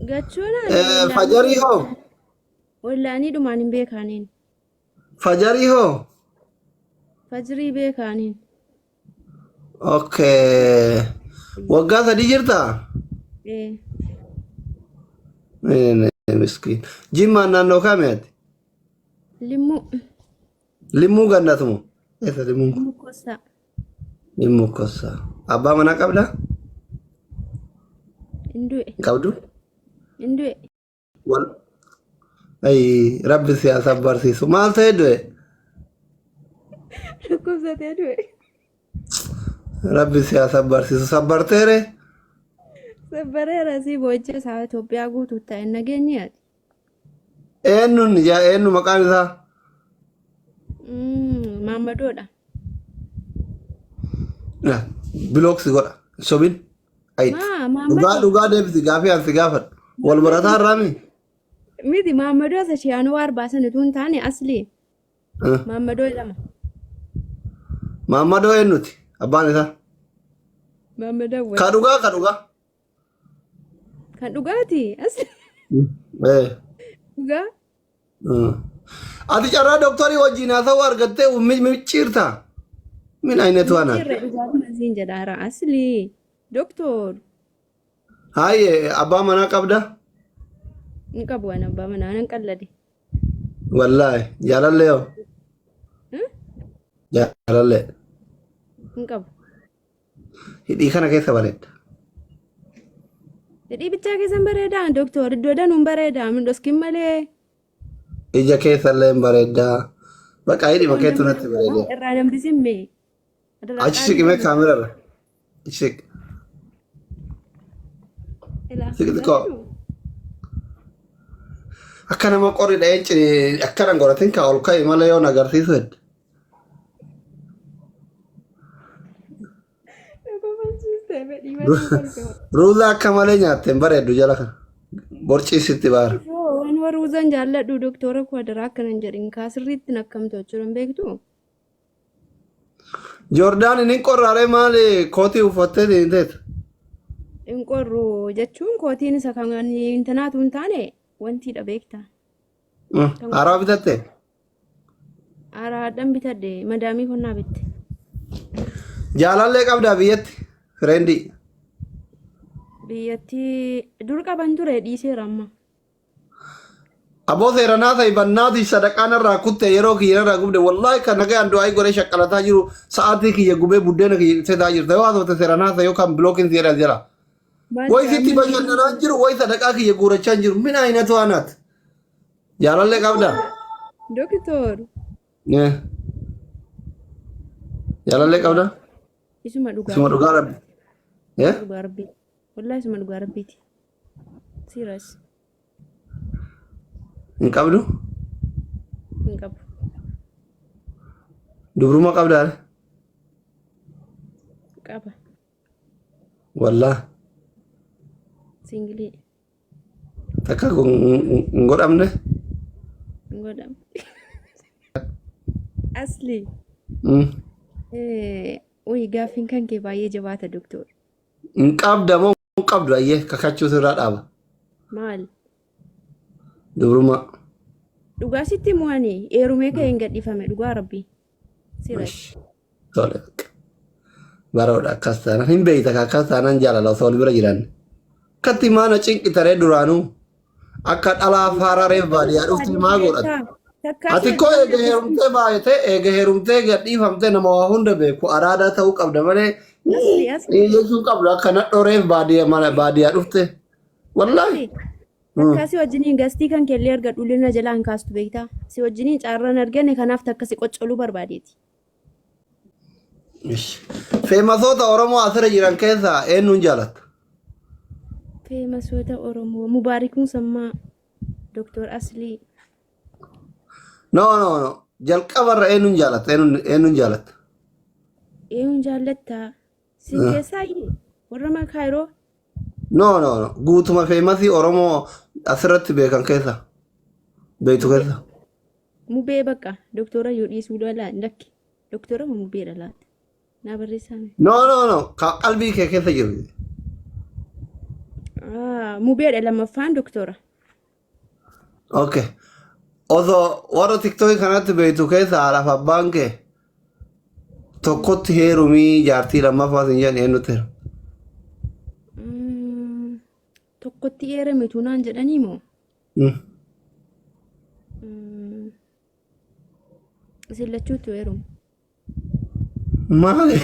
Gachuudhaan Fajarii hoo? wallaanii dhumaan hin beekaaniin. Fajarii hoo? Fajrii beekaaniin. Okay. Waggaa sadii jirtaa? Eh, Miskiin. Jimmaan naannoo kamiiti? Limmuu. Limmuu gannatumu? Eessa limmuun kun? Limmuu Kossaa. Limmuu Kossaa. Abbaa manaa qabdaa? Indu'e. Qabdu? Indu'e. Wal. Ay, rabbi siyaasa barsiisu. Maal ta'e du'e? Dhukkubsatee du'e. Rabbi siyaasa barsiisu. Sabbarteere? Sabbareera si boochee isaa Itoophiyaa guutuu ta'e nageenyi yaade. Eenyu maqaan isaa? Maammadoodha. Bilooksi godha. Sobin. Ayiti. Maammadoo. Dhugaa deebisi gaafii ansi gaafadhu. Wal barataa irraami? Miti maammadoo isa shiyaanuu waar baasan utuu hin taane asli. Maammadoo jedhama. Maammadoo eenyuti? Abbaan isaa? Maammadoo wayii. Ka dhugaa ka dhugaa? Kan dhugaati asli. Dhugaa. Ati carraa dooktarii wajjin haa ta'u argattee micciirta. Min ainetu ana. Micciirra dhugaatii masiin jedhaara asli. Doktor. Haayee abbaa manaa qabda? Hin qabu waan abbaa manaa nan qallade. Wallaahi jaalallee hoo? Jaalallee. Hin qabu. Hidhii kana keessa bareedda. Hidhii bichaa keessan bareedaa doktor iddoo danuun bareedaa min dhoskin malee. Ija keessallee bareeddaa. Bakka hidhii makeetu natti bareedee. Irraa nambisin mee. Achi siqimee kaamerarra. Siq. Siqxiqqoo. Akka nama qorri dha'een cini akkanan godhatin kaa ol ka'i malee yoo agarsiisu hedda. Ruuza akka malee nyaatteen bareeddu jala kana. Borcii sitti baara. Waan ruuzan jaalladhu doktora Kwadaraa akkanan jedhin kaasirriitti nakkamtu jechuudha beektu. Joordaan inni qorraalee maali kootii uffattee deemteeta? Hin qorru jechuun kootiin isa kan intanaatu hin taane wantiidha beektaa. Haaraa bitatte? Haaraadhaan bitadhe madaamii konnaa bitte. Jaalallee qabdaa biyyatti? Fireendii? Biyyatti dur qaban ture dhiiseera amma. Aboo seeranaa ta'e bannaati sadaqaan irraa kutte yeroo kiyya irraa gubde wallaahi kan nagaan du'aa godhee shaqqalataa jiru sa'aatii kiyya gubee buddeena kiyya seetaa jirta yoo haasofte seeranaa ta'e yookaan bilookiin seera jira. Wayi sitti bashannanaa jiru wayi sadaqaa kiyya guurachaa jiru mina aynatu anaat. Jaalallee qabdaa? Doktor. Jaalallee qabdaa? Isuma dhugaa. Isuma dhugaa rabbi. Dhugaa rabbi. Wallahi isuma dhugaa rabbiiti. Serious. Hin qabdu? Hin qabu. Dubruma qabdaa? Qaba. Wallaa. Singilii. Takka hin godhamne? Hin godhamne. Asli. Oyi gaaffiin kan kee baay'ee jabaata doktor. Hin qabda moo hin qabdu ayyee kakachuu sirraa dhaaba. Maal? Dubruma. Dhugaa sitti mu'anii eerumee ka'ee hin gadhiifame dhugaa rabbii. Siras. Tole. Baroodha akkas taanaan hin beeyta akkas taanaan jaalala osoo wal bira jiran. Akkatti maana cinqitaree duraanuu akka dhalaa faarareef baadiyyaa dhufti maa godhata. Ati koo eega heerumtee baay'atee eega heerumtee gadhiifamtee nama waa hunda beeku araadaa ta'uu qabda malee jechuun qabdu akka nadhoreef baadiyyaa dhufte. Wallaahi. Takka si wajjiniin gastii kan kellee argadhu lina jalaan kaastu beektaa. Si wajjiniin caarraan argane kanaaf takka si qoccoluu barbaadeeti. Feemasoota Oromoo asirra jiran keessaa eenyuun jaalatta? Feemasoota Oromoo Mubaarikuun Sammaa Doktor Aslii. No. Jalqabarra eenyuun jaalatta? Eenyuun jaalatta? Eenyuun jaalattaa? Si keessaa warra makaayiroo? No. Guutuma feemasii Oromoo asirratti beekan keessa. Beektu keessa. Mubee bakka doktora yoo dhiisuu dhalaan lakki. Doktora mubee dhalaate. Naa barreessame. No. Qalbii kee keessa jiru. Mubeedha lammaffaan doktora. Okay. Osoo warra TikTok kanatti beektu keessa haadhaaf abbaan kee tokkotti heerumii jaartii lammaffaa hin jedhan eenyutti heeru? Tokkotti heerame tunaan jedhanii moo? Hmm. Isin lachuutti heerumu. Maali?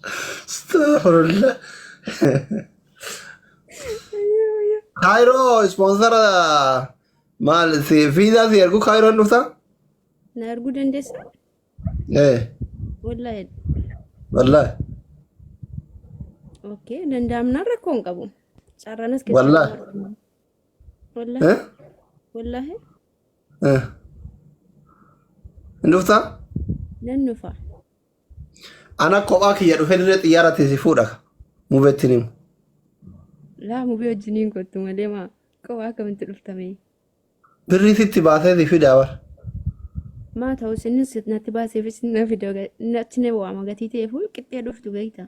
Astaghfirullah. Kairoo ispoonsara maal fiizaa si ergu Kairoon dhufta? Na arguu dandeessaa? Wallahi. Wallahi. Okay, danda'amnaan rakkoo hin qabu. Carraanas Wallahi. Wallahi. Wallahi. Hin dhufta? Nan dhufa. Ana kophaa kiyya dhufee dirree xiyyaara teessi fuudha. Mubeetti himu. Laa mubee wajjiniin kottu malee maa kophaa akkamitti dhuftame? Birrii sitti baasee si fidaa bara. Maa ta'u isinis natti baaseefis na fidoo natti na waama gatii ta'eefu qixxee dhuftu beekta.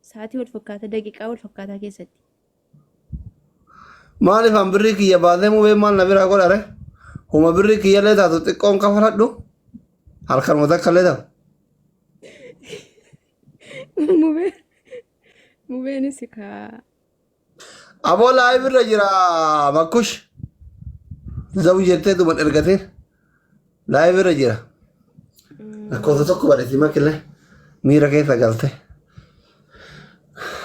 Sa'aatii wal fakkaata daqiiqaa wal fakkaataa keessatti. Maaliif an birrii kiyya baasee mubee maal na biraa godhare? Huma birrii kiyya illee taatu xiqqoon kafaladhu. Halkan wata akka illee ta'u. Mubeenis kaa. Aboo laayif irra jira Makkush. Zawu jettee duman ergateen. Laayif irra jira. Lakkoofsa tokko badheesi makillee miira keessa galte.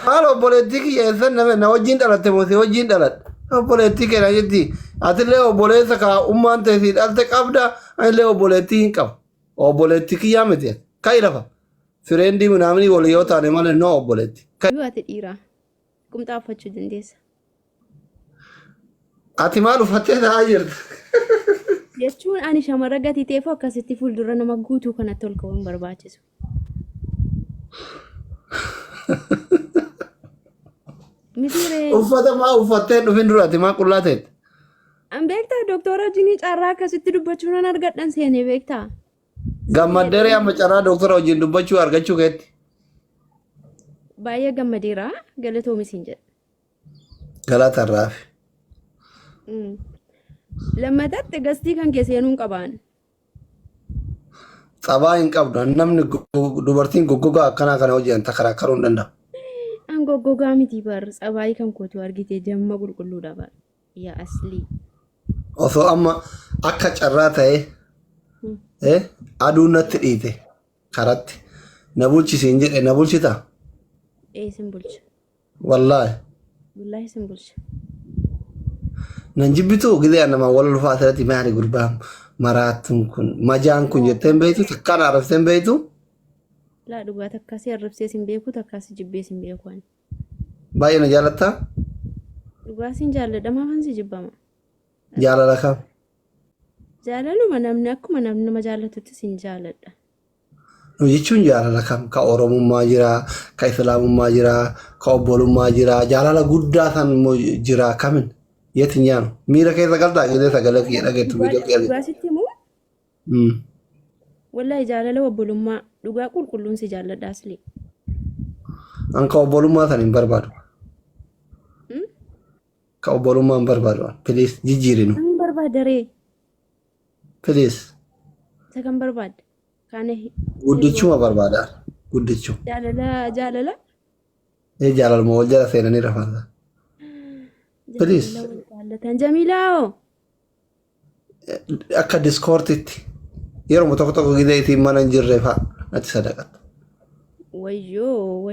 Maal obboleettii kiyya eessan na wajjin dhalatte moosii wajjin dhaladha. Obboleettii keenya jetti. Atillee obboleessa kaa ummaan teessii dhalte qabda. Anillee obboleettii hin qabu. Obboleettii kiyyaa miti. Ka'i lafa. Fireendii minaamni walii yoo taane malee noo obboleetti. Yoo ati dhiiraa qumxaa uffachuu dandeessa. Ati maal uffattee taa'aa jirta? Jechuun ani shamarra gatii ta'eef akkasitti fuuldura nama guutuu kanatti ol ka'uun barbaachisu. Mitiiree. Uffata maa uffattee dhufin duraati maa qullaa ta'etti? An beektaa doktora wajjin carraa akkasitti dubbachuu nan argadhan seenee beektaa? Gammaddeeree amma carraa doktora wajjin dubbachuu argachuu keetti? Baay'ee gammadeera galatoomis hin jedhe. Galatarraafi. Lammatatti gastii kan kee seenuun qabaan. Xabaa hin qabdu. Namni dubartiin goggogaa akkanaa kana hojjetan takaraakkaruu hin danda'u. An goggogaa miti bar xabaayii kan kootu argite jamma qulqulluudha bar. Yaa aslii. Osoo amma akka carraa ta'ee aduun natti dhiite karatti na bulchisiin jedhe na bulchitaa? Sin bulcha. Wallaahi. Wallaahi sin bulcha. Nan jibbituu gidee nama wal ulfaa asirratti maali gurbaa maraattuun kun majaan kun jetteen beektu takkaan arrabseen beektu? Laa dhugaa takkaasii arrabsee sin beeku takkaasii jibbee sin beeku ani. Baay'ee na jaalattaa? Dhugaa sin jaalladha maafan si jibbama? Jaalala kam? Jaalaluma namni akkuma namni nama jaallatutti sin jaalladha. Nu jechuun jaalala kam? Ka Oromummaa jira, ka Islaamummaa jira, ka obbolummaa jira, jaalala guddaa san jira kamin? Yetinyaanu miira keessa galtaa gidee sagalee kiyya dhageettu viidiyoo kiyya. Dhugaa sitti immoo? Wallahi jaalala obbolummaa dhugaa qulqulluun si jaalladha asli. An ka obbolummaa san hin barbaadu. Ka obbolummaa hin barbaadu. Please jijjiirinu. Kan barbaadaree? Please. Isa kan barbaadde? Kaane. Guddichuma barbaada. Guddichu. Jaalala? Jaalaluma wal jala seenanii rafata. Please. Jamilaa. Akka diskoortitti yeroo tokko tokko gidee itiin mana hin jirre fa'a natti sadaqata. Wayyoo.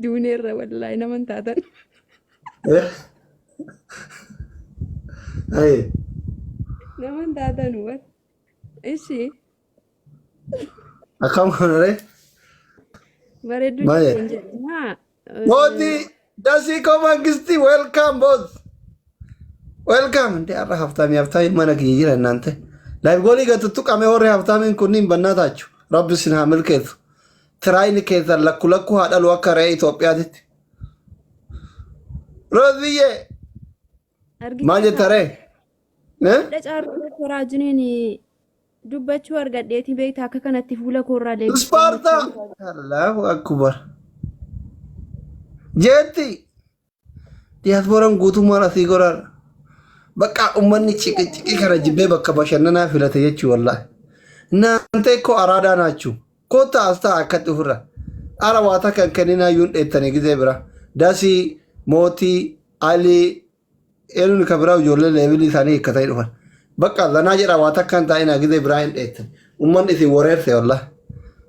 Duuneerra wallaahi naman taatan. Naman taatan wat. Ishi. Akkam kanaree? Bareedduu jedhama. Mooti dasii komangisti welcome boss. Welcome. Nti arra haftaami mana kiyya jira እናንተ ላይቭ ጎሊ ገትቱ ቀሜ ወሬ haftaamiin kunniin bannaataachu rabbi sin haa milkeessu. Tiraayini keessan lakku haadhalu akka re'ee Itoophiyaatitti. Roziyyee. Maal jetta ree? Dhacaarraa toraajiniin dubbachuu argadheeti beektaa akka kanatti fuula koorraa deebi'ee Ispaartaa. Allahu akbar. Jeetti. Diyaaspooraan guutummaan asii goraadha. Bakka uummanni ciqii kana jibbee bakka bashannanaa filate jechuu wallaahi. Naantee koo araadaa naachuu. Koota as ta'a akkatti ofirra. Ara waata kan kenninaa yuun dheettanii gizee bira. Dasii, mootii, alii, eenyuun kan biraa ijoollee leebilii isaanii hiikkatanii dhufan. Bakka lanaa jedha waata kan taa'inaa gizee biraa hin dheettan. Uummanni isin wareerse wallaahi.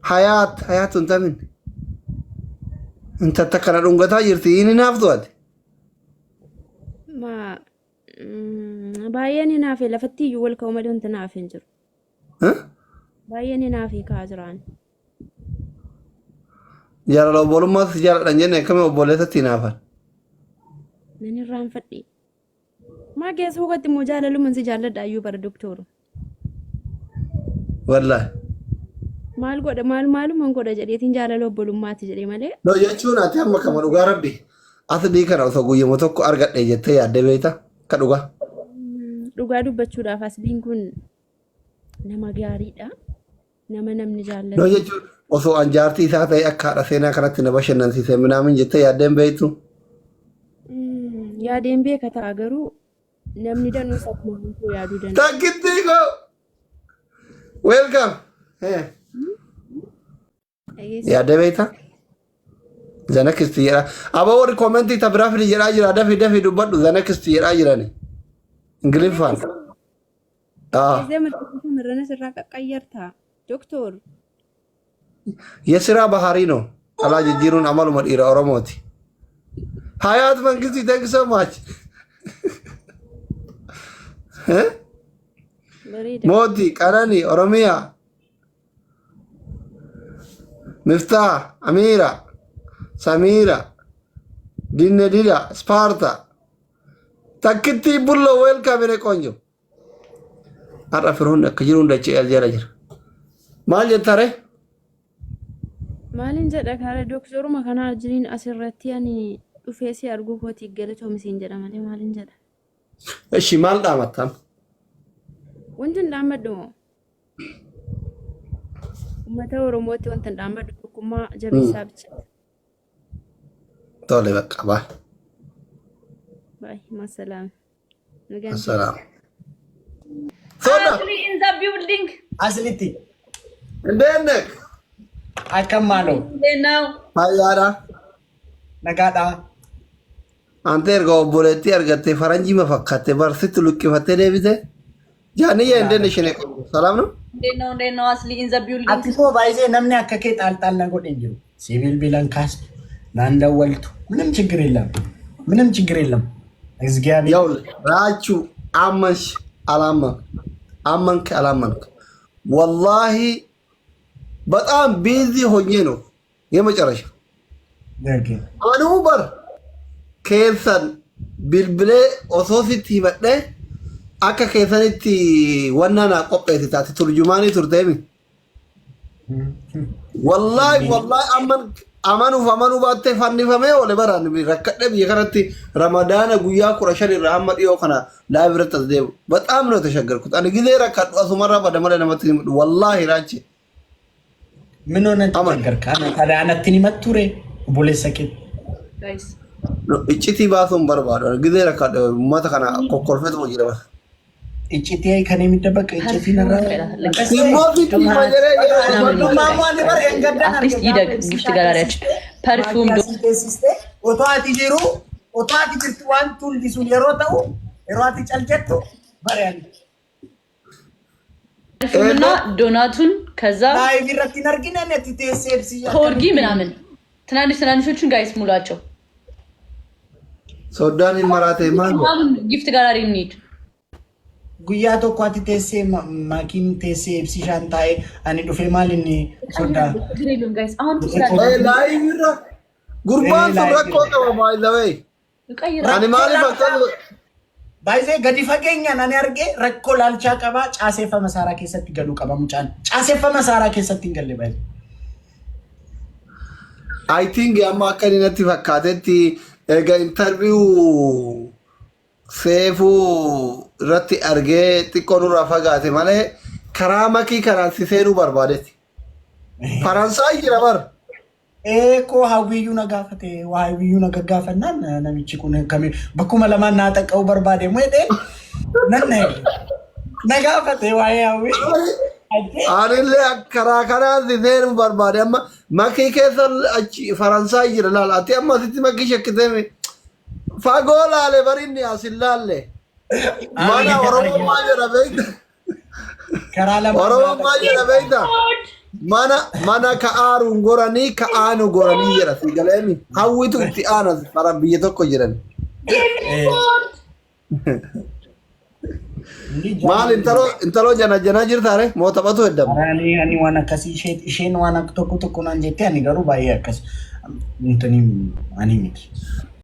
Hayaat hin tamin. Inta kana dhungataa jirti inni naaftu ati. Ma baay'een hinaafe lafatti iyyuu wal ka'uu malee wanti naaf hin jiru. Baay'een hinaafe kaa jiraan. Jaalala obbolummaas jaaladhan jenne akkamii obboleessatti hinaafan. Nan irraanfadhe. Maa keessa hubatti immoo jaalalumaan si jaalladha iyyuu bara doktooru. Wallaahi. Maal godha maalumaan godha jedheetiin jaalala obbolummaati jedhee malee. No jechuun ati amma kama dhugaa rabbi. Asli kana osoo guyyama tokko argadhe jettee yaadde beekta ka dhugaa. Dhugaa dubbachuudhaaf asliin kun nama gaariidha. Nama namni jaallatu. No jechuun osoo anjaartii isaa ta'e akka haadha seenaa kanatti na bashannansiise minaamin jettee yaaddeen beektu. Yaadeen beeka ta'a garuu namni danuu sakkuma hunduu yaaduu danda'a. Takkitti koo. Welcome. Yaadde beekta. Zana kisti jedha. Aba warri koomentii tabiraa fidi jedhaa jira. Dafi dubbadhu zana kisti jedhaa jirani. Ingiliffaan. Izee mirrana sirraa qaqqayyartaa. Doktor. Yesiraa baharii no. Alaa jijjiiruun amaluma dhiira Oromooti. Hayaat Mangistii, thank you so much. Mooti, Qananii, Oromiyaa. Miftaa, Amiira. Samira, Dinne Dida, Sparta. Takkitti bullo welcome ne konjo. Har'a firoon akka jiru hunda ceel jala jira. Maal jettare? Maalin jedha karaa doktoruma kana ajiriin asirratti ani dhufee si arguu kooti galatoomisiin jedha malee maalin jedha. Eshi maal dhaamattam? Wanti hin dhaammadhu moo? Uummata Oromootti wanti hin dhaammadhu tokkummaa jabeessaa bicha. Tole bakka baa. Bye, masalam. Assalam. Asli in the building. Asliti. Ndeenek. Akkam maaloo. Now. Fayyaadha. Nagaadhaa. Ante erga obboleettii argattee faranjii ma fakkaatte barsitti luqqifattee deebite. Jaaniyyaa indeen ishee salaam no? No, Asli in the building. Ati koo baay'ee namni akka kee xaalxaal na godhe jiru. Sibiil bilan kaas naan dawwaltu. ምንም ችግር የለም እግዚአብሔር ያው ራቹ አመንሽ አላመንክ ወላሂ በጣም ቢዚ ሆኜ ነው የመጨረሻ አኑ በር ከሰን ቢልብሌ ኦሶሲቲ መደ አከ ከሰንቲ ወናና ቆጴቲ ታቲ ቱርጁማኒ ቱርቴሚ ወላሂ amanu baatte fannifame ole baraan rakkadhe biyya kanatti ramadaana guyyaa 15 irraa hamma dhiyoo kana laayibirratti as deemu በጣም ነው ተሸገርኩት ani ጊዜ rakkadhu asumarraa badamale namatti himudhu wallahi raachi ምን ሆነ ተቸገርካ ታዲያ አነትን ይመቱሬ ቦሌሰኪ Guys. iccitii baasuun barbaadu ጊዜ rakkadhe ummata kana kokkolfetu mo jira እጭቴ ከኔ የሚደበቅ እጭቲ ነራ ሲሞፊት ማጀሬ ማማን በር እንገዳና At least ይደግ gift ጋራሪያች ፐርፊውም ኦቶአቲ ጂሩ ኦቶአቲ ጅርቱ ዋን ቱል ዲሱ የሮተው የሮአቲ ጨልጀቱ በሪያን ፐርፊውምና ዶናቱን ከዛ ላይ ቢረቲ ነርጊና ነቲ ቴሴብሲ ኮርጊ ምናምን ትናንሾቹን ጋይስ ሙላቸው ሶዳን ይመራቴ ማን gift ጋራሪ እንሂድ guyyaa tokko ati teessee maakiin teessee ibsishaan taa'ee ani dhufee maal inni sodaa. laayibirra gurbaan sun rakkoo qaba baay'ee ani maaliif akkana baay'ee gadi fageenyaan ani argee rakkoo laalchaa qabaa caaseeffama saaraa keessatti galuu qaba mucaan caaseeffama saaraa keessatti hin galle baay'ee. I think amma akka inni natti fakkaatetti egaa interview seefuu irratti argee xiqqoo nurraa fagaate malee karaa makii kanaan si seenuu barbaadetti. Faransaay jira bar. Koo hawwiyyuu na gaafate waa hawwiyyuu na gaggaafannaan namichi kun kami bakkuma lamaan naa xaqqa'uu barbaade mo'ee nan na gaafate waa'ee hawwii. Anillee karaa kanaan si seenuu barbaade amma makii keessa achi Faransaay jira laala ati amma asitti makii shakkitee fagoo laale barinni asin laalle. Mana Oromoo maal jedha beekta? Oromoo maal jedha beekta? Mana ka'aaruun goranii ka'aanu goranii jedha si galeemi. Hawwitu itti aanas fara biyya tokko jiran. Maal intaloo jana jirtaare moo taphatu heddama? Ani waan akkasii isheen waan tokko naan jettee ani garuu baay'ee akkas ani miti.